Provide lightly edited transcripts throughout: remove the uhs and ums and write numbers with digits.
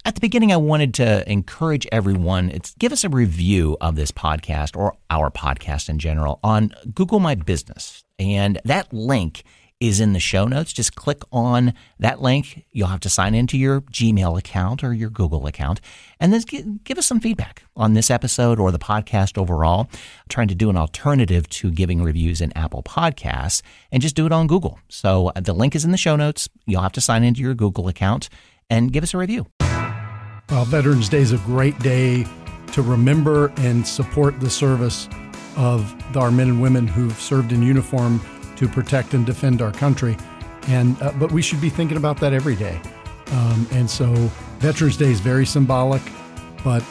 At the beginning, I wanted to encourage everyone, give us a review of this podcast or our podcast in general on Google My Business. And that link is in the show notes. Just click on that link. You'll have to sign into your Gmail account or your Google account, and then give us some feedback on this episode or the podcast overall. I'm trying to do an alternative to giving reviews in Apple Podcasts and just do it on Google. So the link is in the show notes. You'll have to sign into your Google account and give us a review. Well, Veterans Day is a great day to remember and support the service of our men and women who've served in uniform to protect and defend our country. But we should be thinking about that every day. And so Veterans Day is very symbolic, but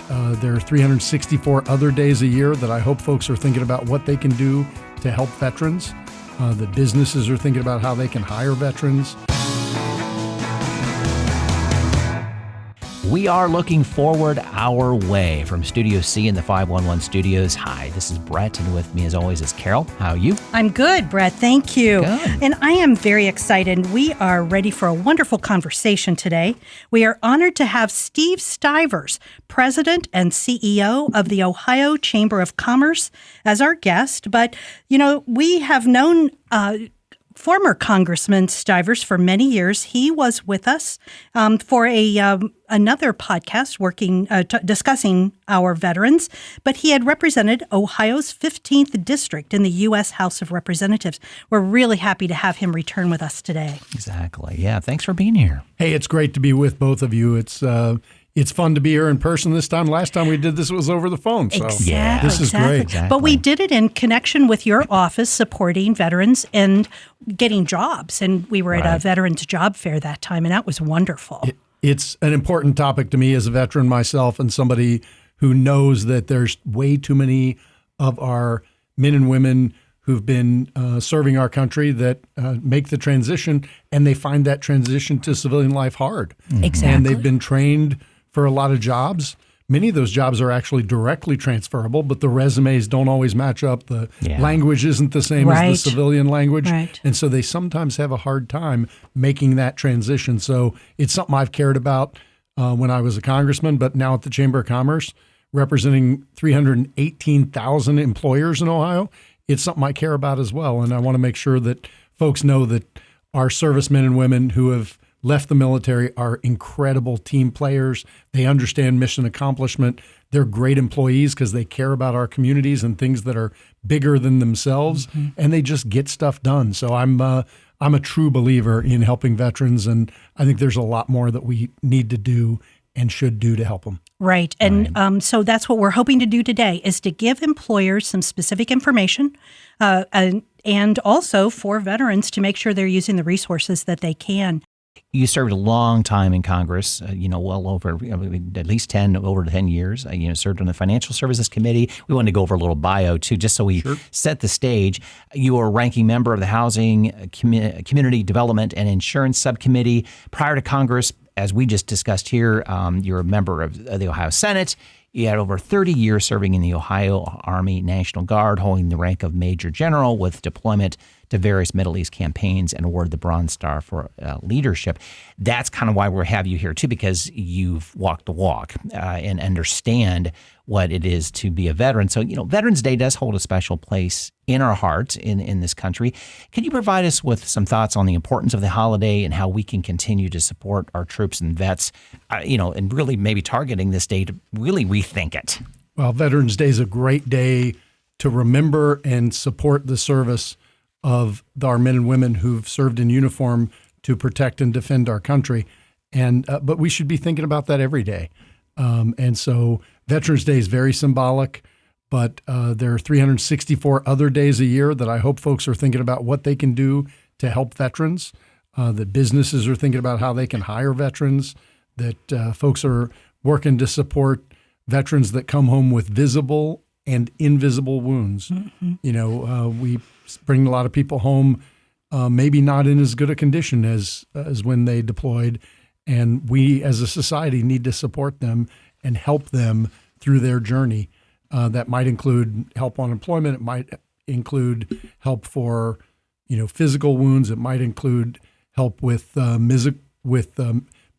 there are 364 other days a year that I hope folks are thinking about what they can do to help veterans. The businesses are thinking about how they can hire veterans. We are looking forward our way from Studio C in the 511 studios. Hi, this is Brett, and with me as always is Carol. How are you? I'm good, Brett. Thank you. Good. And I am very excited. We are ready for a wonderful conversation today. We are honored to have Steve Stivers, President and CEO of the Ohio Chamber of Commerce, as our guest. But, we have known former Congressman Stivers for many years. He was with us for another podcast discussing our veterans, but he had represented Ohio's 15th District in the U.S. House of Representatives. We're really happy to have him return with us today. Exactly. Yeah, thanks for being here. Hey, it's great to be with both of you. It's fun to be here in person this time. Last time we did this was over the phone. So this is great. Exactly. But we did it in connection with your office supporting veterans and getting jobs. And we were at a veterans job fair that time, and that was wonderful. It's an important topic to me as a veteran myself and somebody who knows that there's way too many of our men and women who've been serving our country that make the transition, and they find that transition to civilian life hard. Exactly. And they've been trained for a lot of jobs. Many of those jobs are actually directly transferable, but the resumes don't always match up. The language isn't the same as the civilian language. Right. And so they sometimes have a hard time making that transition. So it's something I've cared about when I was a congressman, but now at the Chamber of Commerce, representing 318,000 employers in Ohio, it's something I care about as well. And I want to make sure that folks know that our servicemen and women who have left the military are incredible team players. They understand mission accomplishment. They're great employees because they care about our communities and things that are bigger than themselves, and they just get stuff done. So I'm a true believer in helping veterans, and I think there's a lot more that we need to do and should do to help them. Right. And so that's what we're hoping to do today, is to give employers some specific information and also for veterans to make sure they're using the resources that they can. You served a long time in Congress, well over at least over 10 years. Served on the Financial Services Committee. We wanted to go over a little bio, too, just so we set the stage. You were a ranking member of the Housing, Community Development and Insurance Subcommittee. Prior to Congress, as we just discussed here, you're a member of the Ohio Senate. You had over 30 years serving in the Ohio Army National Guard, holding the rank of Major General with deployment to various Middle East campaigns and awarded the Bronze Star for leadership. That's kind of why we have you here, too, because you've walked the walk and understand what it is to be a veteran. So, Veterans Day does hold a special place in our hearts in this country. Can you provide us with some thoughts on the importance of the holiday and how we can continue to support our troops and vets, and really maybe targeting this day to really rethink it? Well, Veterans Day is a great day to remember and support the service of our men and women who've served in uniform to protect and defend our country. But we should be thinking about that every day. And so Veterans Day is very symbolic, but there are 364 other days a year that I hope folks are thinking about what they can do to help veterans, that businesses are thinking about how they can hire veterans, that folks are working to support veterans that come home with visible and invisible wounds. We bring a lot of people home maybe not in as good a condition as when they deployed, and we as a society need to support them and help them through their journey. That might include help on employment. It might include help for physical wounds. It might include help with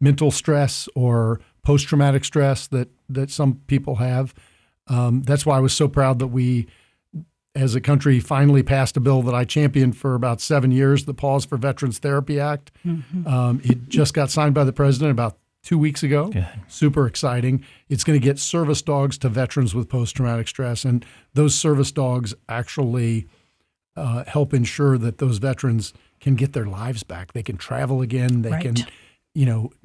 mental stress or post-traumatic stress that some people have. That's why I was so proud that we, as a country, finally passed a bill that I championed for about 7 years, the Pause for Veterans Therapy Act. It just got signed by the president about 2 weeks ago. Good. Super exciting. It's going to get service dogs to veterans with post-traumatic stress, and those service dogs actually help ensure that those veterans can get their lives back. They can travel again. They can,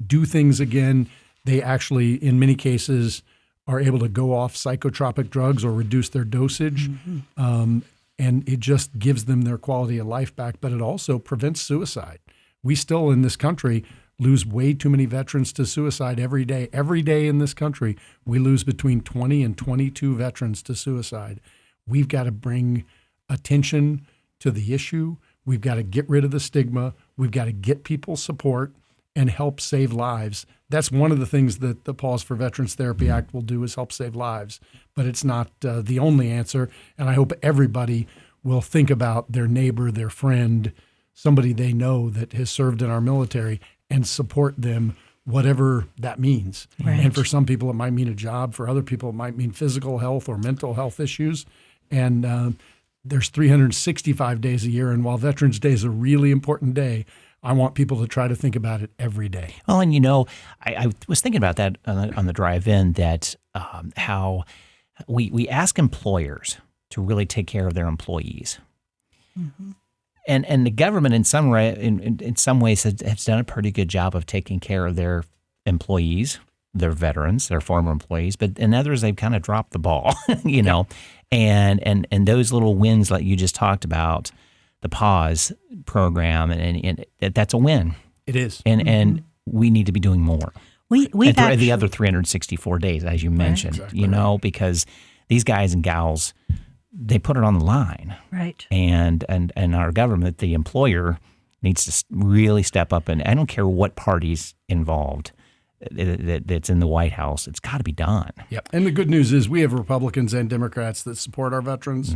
do things again. They actually, in many cases, are able to go off psychotropic drugs or reduce their dosage. And it just gives them their quality of life back, but it also prevents suicide. We still, in this country, lose way too many veterans to suicide every day. Every day in this country, we lose between 20 and 22 veterans to suicide. We've got to bring attention to the issue. We've got to get rid of the stigma. We've got to get people support and help save lives. That's one of the things that the Pause for Veterans Therapy Act will do, is help save lives. But it's not the only answer. And I hope everybody will think about their neighbor, their friend, somebody they know that has served in our military, and support them, whatever that means. Right. And for some people, it might mean a job. For other people, it might mean physical health or mental health issues. And there's 365 days a year. And while Veterans Day is a really important day, I want people to try to think about it every day. Well, and I was thinking about that on the drive in, that how we ask employers to really take care of their employees. And the government in some ways has done a pretty good job of taking care of their employees, their veterans, their former employees, but in others they've kind of dropped the ball, know. And those little wins like you just talked about, the Pause program, and that's a win. It is. And we need to be doing more. We and the other 364 days, as you mentioned, exactly because these guys and gals, they put it on the line. Right. And our government, the employer, needs to really step up. And I don't care what party's involved that's in the White House. It's got to be done. Yep. And the good news is we have Republicans and Democrats that support our veterans.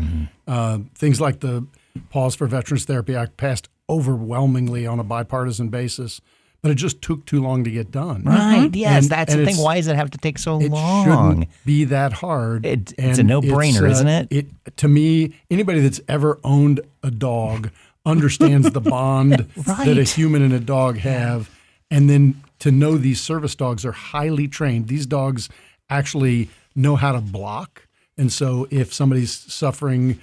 Things like the Pause for Veterans Therapy Act passed overwhelmingly on a bipartisan basis, but it just took too long to get done. Right. Yes, And- that's and the thing. it's- Why does it have to take so It long? shouldn't be that hard. It's And a no-brainer, isn't it? To me, anybody that's ever owned a dog understands the bond that a Right. human and a dog have. And then to know these service dogs are highly trained. These dogs actually know how to block. And so if somebody's suffering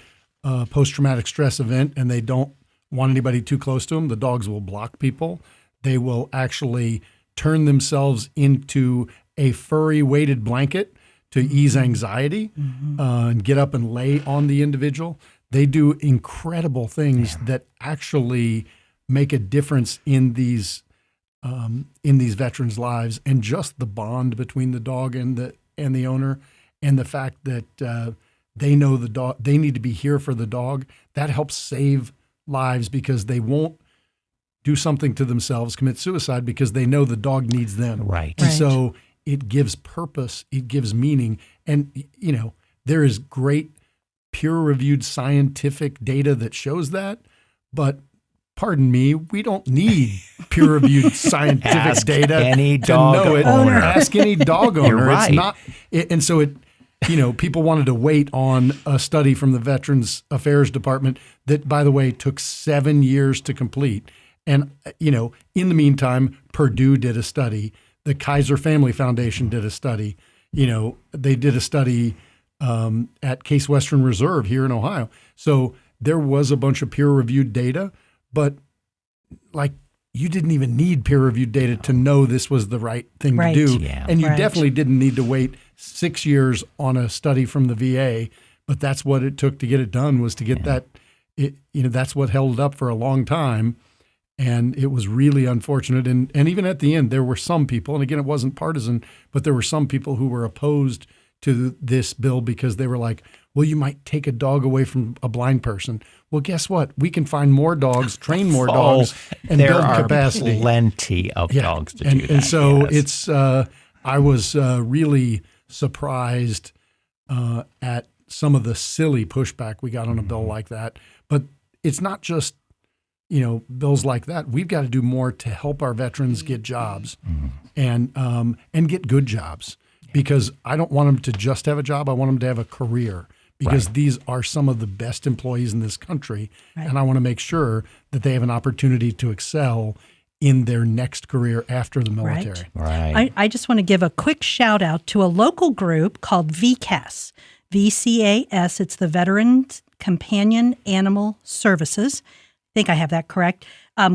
a post-traumatic stress event and they don't want anybody too close to them, the dogs will block people. They will actually turn themselves into a furry weighted blanket to ease anxiety and get up and lay on the individual. They do incredible things that actually make a difference in these veterans' lives, and just the bond between the dog and the owner, and the fact that they know the dog, they need to be here for the dog. That helps save lives, because they won't do something to themselves, commit suicide, because they know the dog needs them. Right. And so it gives purpose, it gives meaning. And, there is great peer-reviewed scientific data that shows that, but pardon me, we don't need peer-reviewed scientific Ask data any to dog know it. owner. Ask any dog owner. You're right. It's not, and so it, people wanted to wait on a study from the Veterans Affairs Department that, by the way, took 7 years to complete. And, in the meantime, Purdue did a study. The Kaiser Family Foundation did a study. They did a study at Case Western Reserve here in Ohio. So there was a bunch of peer-reviewed data, but you didn't even need peer-reviewed data to know this was the right thing Right. to do. Yeah. And you Right. definitely didn't need to wait 6 years on a study from the VA, but that's what it took to get it done, was to get that. That's what held it up for a long time. And it was really unfortunate. And even at the end, there were some people, and again, it wasn't partisan, but there were some people who were opposed to this bill because they were like, well, you might take a dog away from a blind person. Well, guess what? We can find more dogs, train more dogs, and there build are capacity. plenty of dogs to do that. And so yes. it's, I was really surprised at some of the silly pushback we got on a bill like that. But it's not just, bills like that. We've got to do more to help our veterans get jobs and get good jobs, because I don't want them to just have a job. I want them to have a career, because these are some of the best employees in this country. And I want to make sure that they have an opportunity to excel in their next career after the military. I just want to give a quick shout out to a local group called VCAS, VCAS. It's the Veterans Companion Animal Services. I think I have that correct.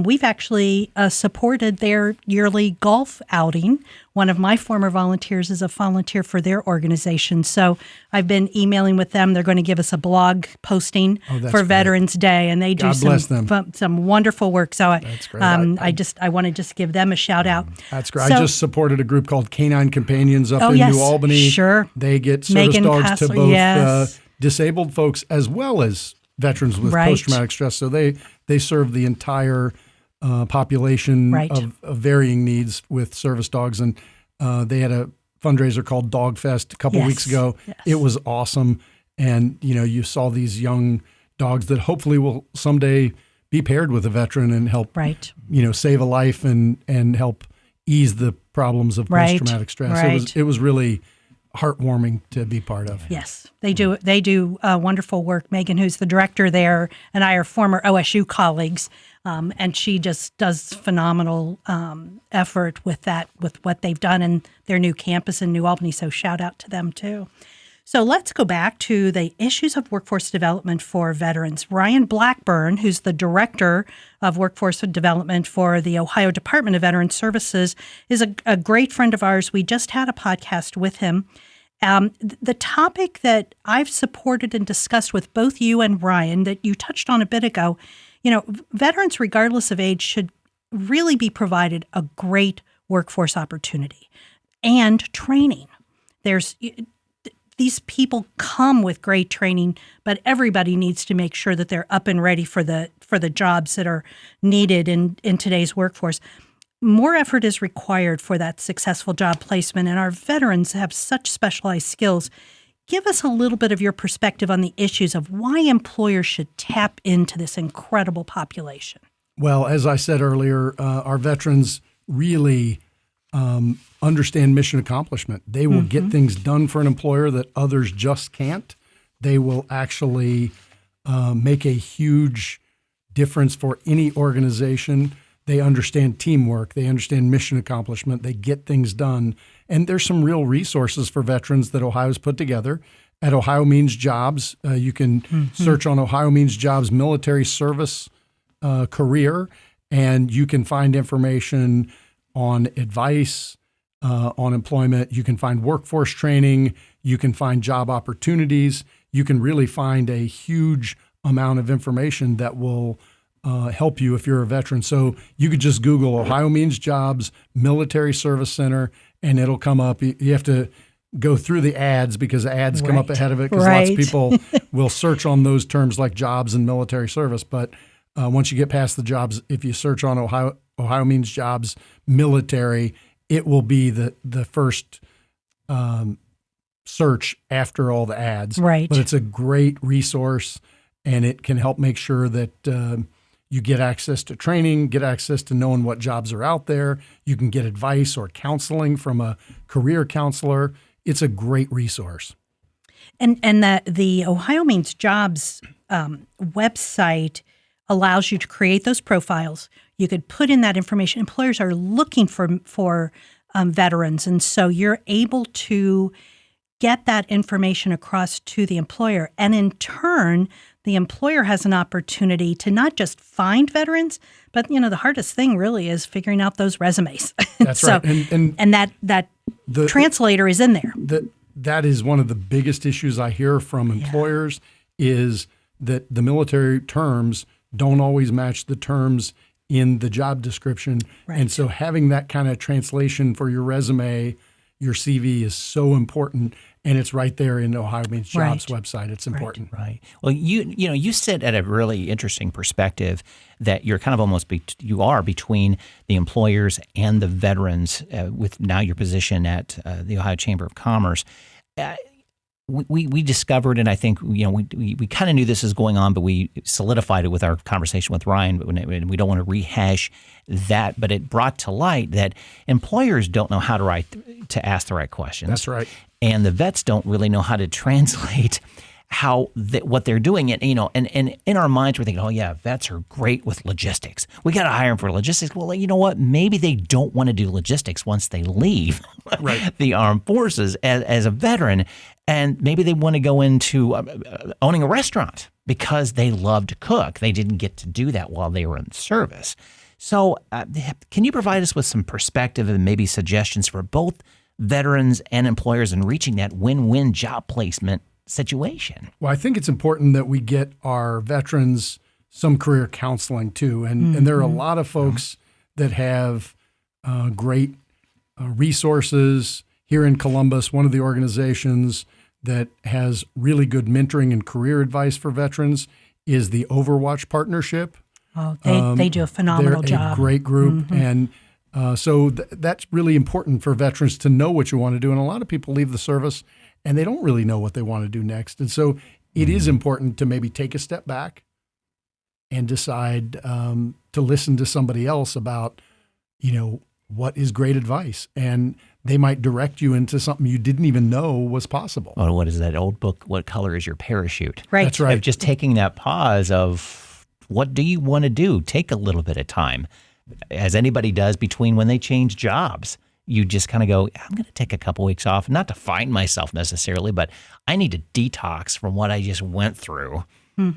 We've actually supported their yearly golf outing. One of my former volunteers is a volunteer for their organization. So I've been emailing with them. They're going to give us a blog posting for Veterans Day, and they do some wonderful work. So that's great. I want to just give them a shout out. That's great. So, I just supported a group called Canine Companions up in New Albany. Sure. They get service dogs to both disabled folks as well as veterans with post-traumatic stress. So they serve the entire population of varying needs with service dogs. And they had a fundraiser called Dog Fest a couple weeks ago. It was awesome. And, you saw these young dogs that hopefully will someday be paired with a veteran and help, save a life and help ease the problems of post-traumatic stress. It was really heartwarming to be part of. Yes, they do. They do wonderful work. Megan, who's the director there, and I are former OSU colleagues, and she just does phenomenal effort with what they've done in their new campus in New Albany. So shout out to them too. So let's go back to the issues of workforce development for veterans. Ryan Blackburn, who's the director of workforce development for the Ohio Department of Veterans Services, is a great friend of ours. We just had a podcast with him. The topic that I've supported and discussed with both you and Ryan that you touched on a bit ago, veterans, regardless of age, should really be provided a great workforce opportunity and training. These people come with great training, but everybody needs to make sure that they're up and ready for the jobs that are needed in today's workforce. More effort is required for that successful job placement, and our veterans have such specialized skills. Give us a little bit of your perspective on the issues of why employers should tap into this incredible population. Well, as I said earlier, our veterans really understand mission accomplishment. They will get things done for an employer that others just can't. They will actually make a huge difference for any organization. They understand teamwork. They understand mission accomplishment. They get things done. And there's some real resources for veterans that Ohio's put together. At Ohio Means Jobs, you can search on Ohio Means Jobs military service career, and you can find information on advice, on employment. You can find workforce training. You can find job opportunities. You can really find a huge amount of information that will help you if you're a veteran. So you could just Google Ohio Means Jobs Military Service Center, and it'll come up. You have to go through the ads because ads come up ahead of it because lots of people will search on those terms like jobs and military service. But once you get past the jobs, if you search on Ohio Means Jobs Military, it will be the first search after all the ads. But it's a great resource, and it can help make sure that you get access to training, get access to knowing what jobs are out there. You can get advice or counseling from a career counselor. It's a great resource. And the Ohio Means Jobs website allows you to create those profiles. You could put in that information. Employers are looking for veterans, and so you're able to get that information across to the employer. And in turn, the employer has an opportunity to not just find veterans, but the hardest thing really is figuring out those resumes. That's right. And that translator is in there. That is one of the biggest issues I hear from employers is that the military terms don't always match the terms in the job description. And so having that kind of translation for your resume, your CV is so important. And it's right there in Ohio Means Jobs website. It's important. Right. Well, you sit at a really interesting perspective that you're kind of almost you are between the employers and the veterans with now your position at the Ohio Chamber of Commerce. we discovered, and I think we kind of knew this was going on, but we solidified it with our conversation with Ryan. But we don't want to rehash that, but it brought to light that employers don't know how to ask the right questions. That's right. And the vets don't really know how to translate what they're doing. And in our minds, we're thinking, oh yeah, vets are great with logistics. We got to hire them for logistics. Well, you know what? Maybe they don't want to do logistics once they leave the armed forces as a veteran. And maybe they want to go into owning a restaurant because they love to cook. They didn't get to do that while they were in service. So can you provide us with some perspective and maybe suggestions for both veterans and employers in reaching that win-win job placement situation? Well, I think it's important that we get our veterans some career counseling too. And there are a lot of folks that have great resources. Here in Columbus, one of the organizations that has really good mentoring and career advice for veterans is the Overwatch Partnership. Oh, they do a phenomenal job. They're a great group. And so that's really important for veterans to know what you want to do. And a lot of people leave the service and they don't really know what they want to do next. And so it is important to maybe take a step back and decide to listen to somebody else about, what is great advice. And they might direct you into something you didn't even know was possible. Well, what is that old book? What color is your parachute? Right. That's right. Of just taking that pause of what do you want to do? Take a little bit of time, as anybody does between when they change jobs. You just kind of go, I'm going to take a couple weeks off, not to find myself necessarily, but I need to detox from what I just went through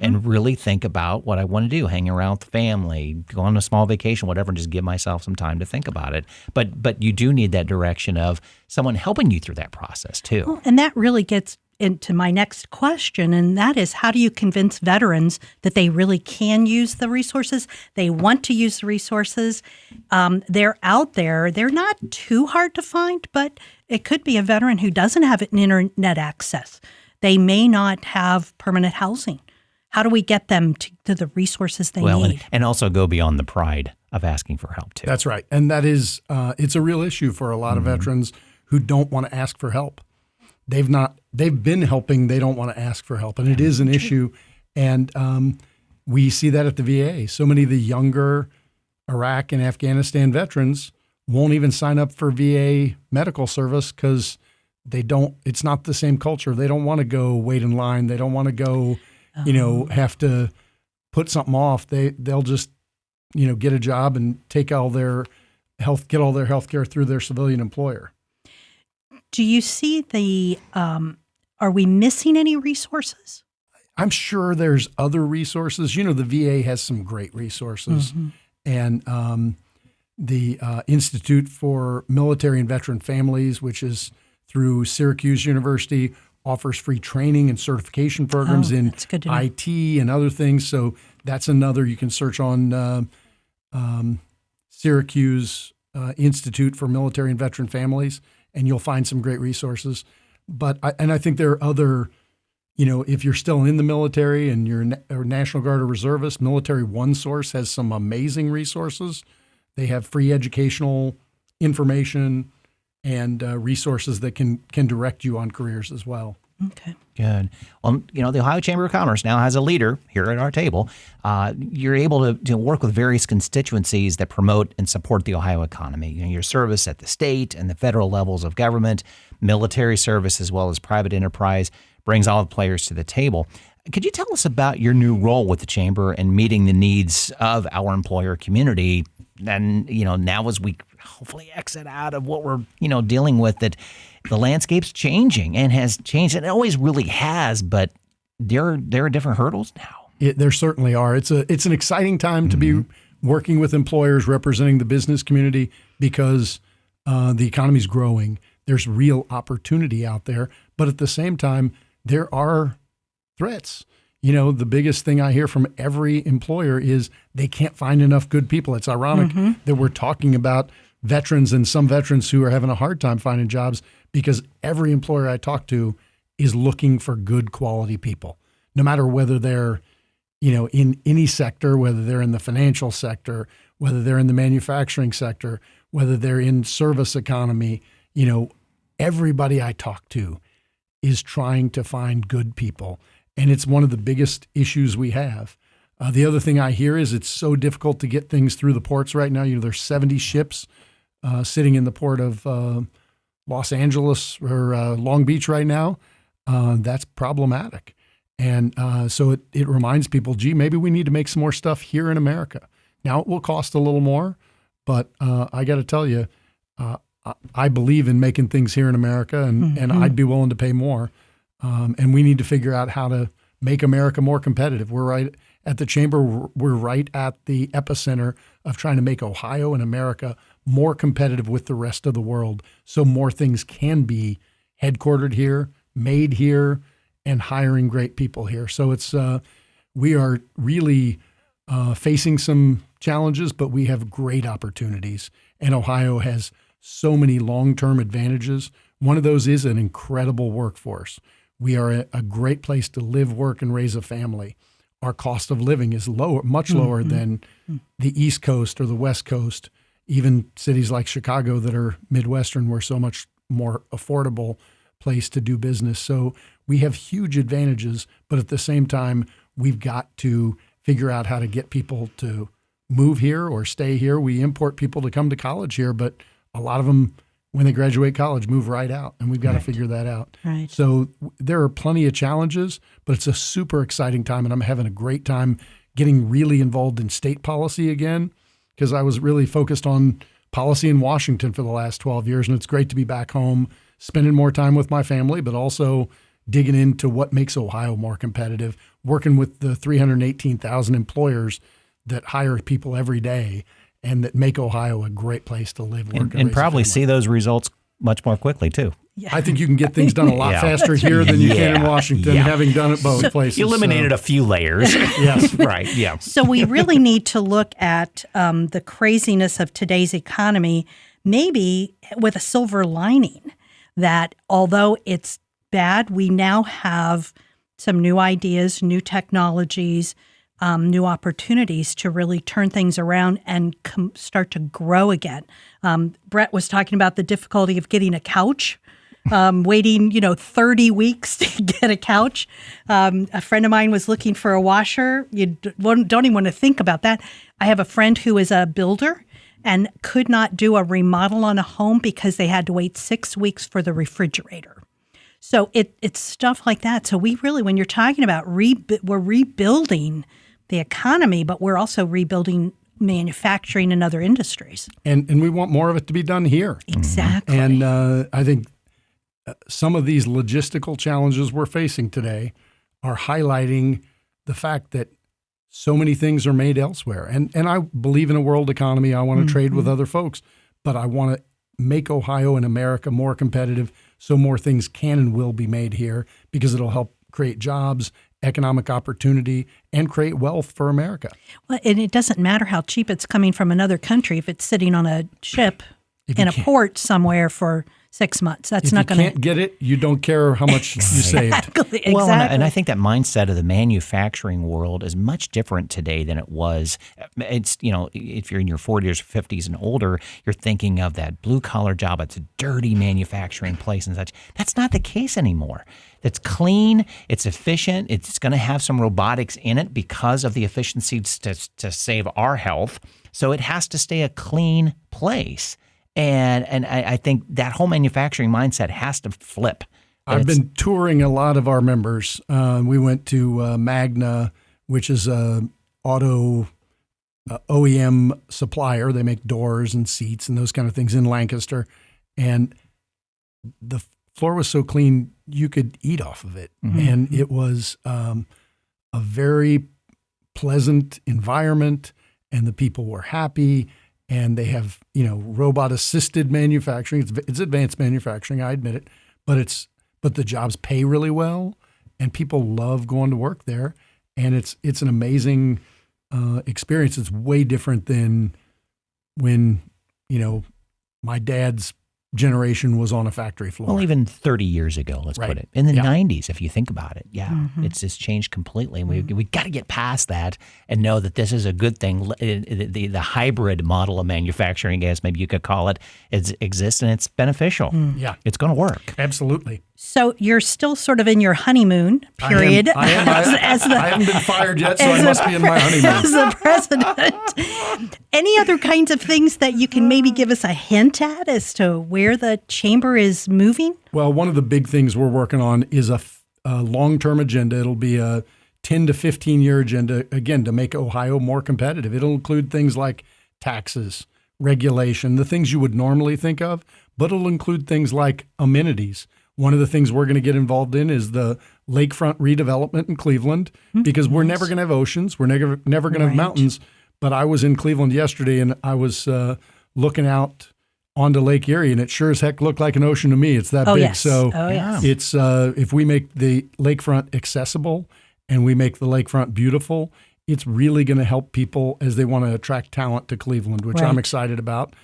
and really think about what I want to do, hang around with family, go on a small vacation, whatever, and just give myself some time to think about it. But you do need that direction of someone helping you through that process too. Well, and that really gets into my next question, and that is, how do you convince veterans that they really can use the resources? They want to use the resources. They're out there. They're not too hard to find, but it could be a veteran who doesn't have an internet access. They may not have permanent housing. How do we get them to the resources they need? And also go beyond the pride of asking for help too. That's right. And that is, it's a real issue for a lot of veterans who don't want to ask for help. They've been helping. They don't want to ask for help. And it is an issue. And we see that at the VA. So many of the younger Iraq and Afghanistan veterans won't even sign up for VA medical service because it's not the same culture. They don't want to go wait in line. They don't want to go, have to put something off. They'll just, get a job and get all their health care through their civilian employer. Do you see are we missing any resources? I'm sure there's other resources. The VA has some great resources. And the Institute for Military and Veteran Families, which is through Syracuse University, offers free training and certification programs in IT and other things. So that's another you can search on Syracuse Institute for Military and Veteran Families, and you'll find some great resources. But I think there are other, if you're still in the military and you're a National Guard or reservist, Military One Source has some amazing resources. They have free educational information and resources that can direct you on careers as well. Okay. Good. Well, the Ohio Chamber of Commerce now has a leader here at our table. You're able to work with various constituencies that promote and support the Ohio economy. Your service at the state and the federal levels of government, military service, as well as private enterprise brings all the players to the table. Could you tell us about your new role with the Chamber and meeting the needs of our employer community? And, now as we hopefully exit out of what we're, dealing with, that the landscape's changing and has changed. And it always really has, but there are different hurdles now. There certainly are. It's an exciting time to be working with employers representing the business community because the economy's growing. There's real opportunity out there. But at the same time, there are threats. The biggest thing I hear from every employer is they can't find enough good people. It's ironic that we're talking about veterans and some veterans who are having a hard time finding jobs because every employer I talk to is looking for good quality people, no matter whether they're, in any sector, whether they're in the financial sector, whether they're in the manufacturing sector, whether they're in service economy. Everybody I talk to is trying to find good people. And it's one of the biggest issues we have. The other thing I hear is it's so difficult to get things through the ports right now. There's 70 ships sitting in the port of Los Angeles or Long Beach right now. That's problematic. And so it reminds people, gee, maybe we need to make some more stuff here in America. Now, it will cost a little more, but I got to tell you, I believe in making things here in America, and I'd be willing to pay more. And we need to figure out how to make America more competitive. We're right at the Chamber. We're right at the epicenter of trying to make Ohio and America more competitive with the rest of the world, so more things can be headquartered here, made here, and hiring great people here. So it's we are really facing some challenges, but we have great opportunities. And Ohio has so many long-term advantages. One of those is an incredible workforce. We are a great place to live, work, and raise a family. Our cost of living is lower, much lower than the East Coast or the West Coast. Even cities like Chicago that are Midwestern, we're so much more affordable place to do business. So we have huge advantages, but at the same time, we've got to figure out how to get people to move here or stay here. We import people to come to college here, but a lot of them, when they graduate college, move right out, and we've got to figure that out. Right. So there are plenty of challenges, but it's a super exciting time, and I'm having a great time getting really involved in state policy again, because I was really focused on policy in Washington for the last 12 years, and it's great to be back home, spending more time with my family, but also digging into what makes Ohio more competitive, working with the 318,000 employers that hire people every day and that make Ohio a great place to live, work, and probably see those results much more quickly, too. Yeah. I think you can get things done a lot faster here than you can in Washington, having done it both places. You eliminated a few layers. Yes. Right, yeah. So we really need to look at the craziness of today's economy, maybe with a silver lining, that although it's bad, we now have some new ideas, new technologies, new opportunities to really turn things around and start to grow again. Brett was talking about the difficulty of getting a couch, waiting, 30 weeks to get a couch. A friend of mine was looking for a washer. You don't even want to think about that. I have a friend who is a builder and could not do a remodel on a home because they had to wait 6 weeks for the refrigerator. So it's stuff like that. So we really, when you're talking about we're rebuilding the economy, but we're also rebuilding manufacturing and other industries. And we want more of it to be done here. Exactly. And I think some of these logistical challenges we're facing today are highlighting the fact that so many things are made elsewhere. And I believe in a world economy. I want to trade with other folks, but I want to make Ohio and America more competitive so more things can and will be made here, because it'll help create jobs, economic opportunity, and create wealth for America. Well, and it doesn't matter how cheap it's coming from another country if it's sitting on a ship in a port somewhere for 6 months. That's not going to. If you can't get it, you don't care how much you saved. Exactly. Well, and I think that mindset of the manufacturing world is much different today than it was. It's, if you're in your 40s or 50s and older, you're thinking of that blue-collar job. It's a dirty manufacturing place and such. That's not the case anymore. It's clean, it's efficient, it's going to have some robotics in it because of the efficiencies to save our health. So it has to stay a clean place. And I think that whole manufacturing mindset has to flip. I've been touring a lot of our members. We went to Magna, which is a auto OEM supplier. They make doors and seats and those kind of things in Lancaster. And the floor was so clean, you could eat off of it. And it was a very pleasant environment, and the people were happy. And they have, robot-assisted manufacturing. It's advanced manufacturing, I admit it, but the jobs pay really well, and people love going to work there. And it's an amazing experience. It's way different than when, my dad's generation was on a factory floor. Well, even 30 years ago, let's put it. In the 90s, if you think about it. Yeah, it's just changed completely. And we got to get past that and know that this is a good thing. The hybrid model of manufacturing, I guess maybe you could call it, exists, and it's beneficial. Yeah. It's going to work. Absolutely. So you're still sort of in your honeymoon period. I haven't been fired yet, so I must be in my honeymoon. As the president. Any other kinds of things that you can maybe give us a hint at as to where the chamber is moving? Well, one of the big things we're working on is a long-term agenda. It'll be a 10 to 15-year agenda, again, to make Ohio more competitive. It'll include things like taxes, regulation, the things you would normally think of, but it'll include things like amenities. One of the things we're going to get involved in is the lakefront redevelopment in Cleveland, because we're never going to have oceans. We're never going to have mountains. But I was in Cleveland yesterday, and I was looking out onto Lake Erie, and it sure as heck looked like an ocean to me. It's that big. Yes. So yes. It's if we make the lakefront accessible and we make the lakefront beautiful, it's really going to help people as they want to attract talent to Cleveland, which I'm excited about.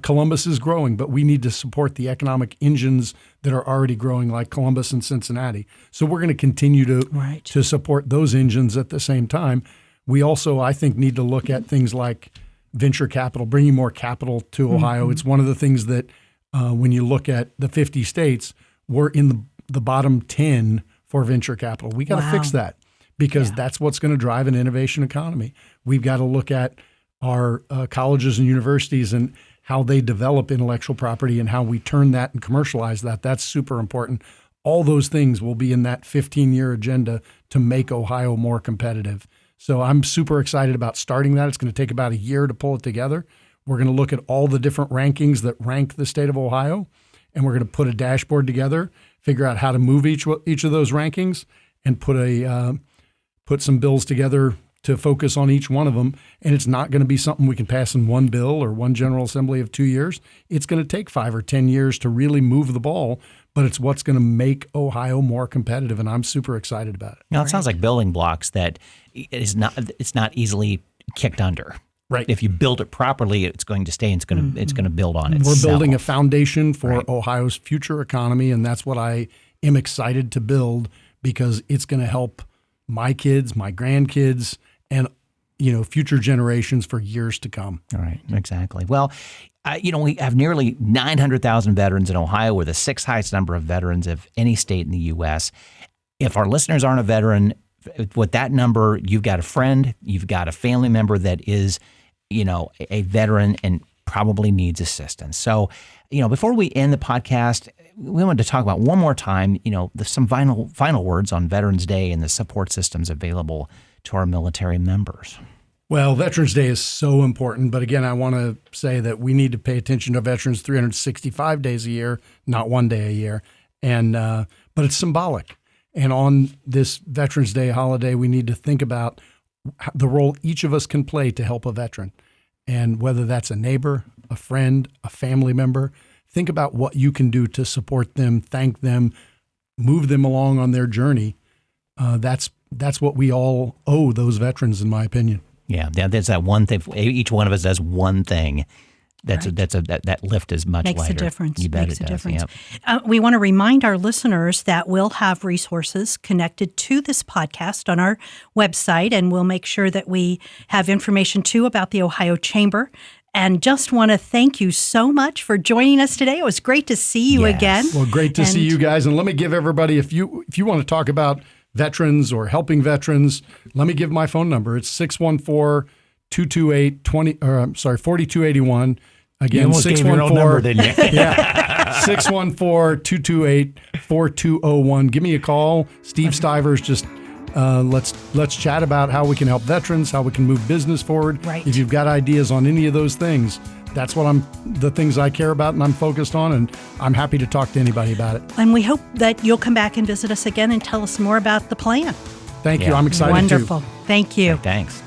Columbus is growing, but we need to support the economic engines that are already growing, like Columbus and Cincinnati. So we're going to continue to support those engines at the same time. We also, I think, need to look at things like venture capital, bringing more capital to Ohio. It's one of the things that when you look at the 50 states, we're in the bottom 10 for venture capital. We got to fix that, because that's what's going to drive an innovation economy. We've got to look at our colleges and universities and how they develop intellectual property and how we turn that and commercialize that. That's super important. All those things will be in that 15-year agenda to make Ohio more competitive. So I'm super excited about starting that. It's going to take about a year to pull it together. We're going to look at all the different rankings that rank the state of Ohio, and we're going to put a dashboard together, figure out how to move each of those rankings, and put some bills together to focus on each one of them. And it's not going to be something we can pass in one bill or one General Assembly of 2 years. It's going to take 5 or 10 years to really move the ball, but it's what's going to make Ohio more competitive, and I'm super excited about it. Now, it sounds like building blocks that it's not easily kicked under. Right. If you build it properly, it's going to stay and it's going to build on itself. We're building a foundation for Ohio's future economy, and that's what I am excited to build, because it's going to help my kids, my grandkids, and future generations for years to come. All right, exactly. Well, we have nearly 900,000 veterans in Ohio. We're the 6th highest number of veterans of any state in the U.S. If our listeners aren't a veteran, with that number, you've got a friend, you've got a family member that is, a veteran and probably needs assistance. So, before we end the podcast, we wanted to talk about one more time, some final words on Veterans Day and the support systems available to our military members. Well, Veterans Day is so important, but again, I want to say that we need to pay attention to veterans 365 days a year, not one day a year, and but it's symbolic. And on this Veterans Day holiday, we need to think about the role each of us can play to help a veteran, and whether that's a neighbor, a friend, a family member. Think about what you can do to support them, thank them, move them along on their journey. That's what we all owe those veterans, in my opinion. Yeah, there's that one thing. Each one of us does one thing. That lift is much Makes lighter. Makes a difference. You bet Makes it does. Difference. Yep. We want to remind our listeners that we'll have resources connected to this podcast on our website, and we'll make sure that we have information too about the Ohio Chamber. And just want to thank you so much for joining us today. It was great to see you again. Well, great to see you guys. And let me give everybody, if you want to talk about veterans or helping veterans, let me give my phone number. It's 614-228-4281. Again, you almost gave your own number, didn't you? Yeah, 614-228-4201. Give me a call. Steve Stivers. Just let's chat about how we can help veterans, how we can move business forward. Right. If you've got ideas on any of those things, that's the things I care about and I'm focused on, and I'm happy to talk to anybody about it. And we hope that you'll come back and visit us again and tell us more about the plan. Thank you. I'm excited Wonderful. Thank you. Thanks.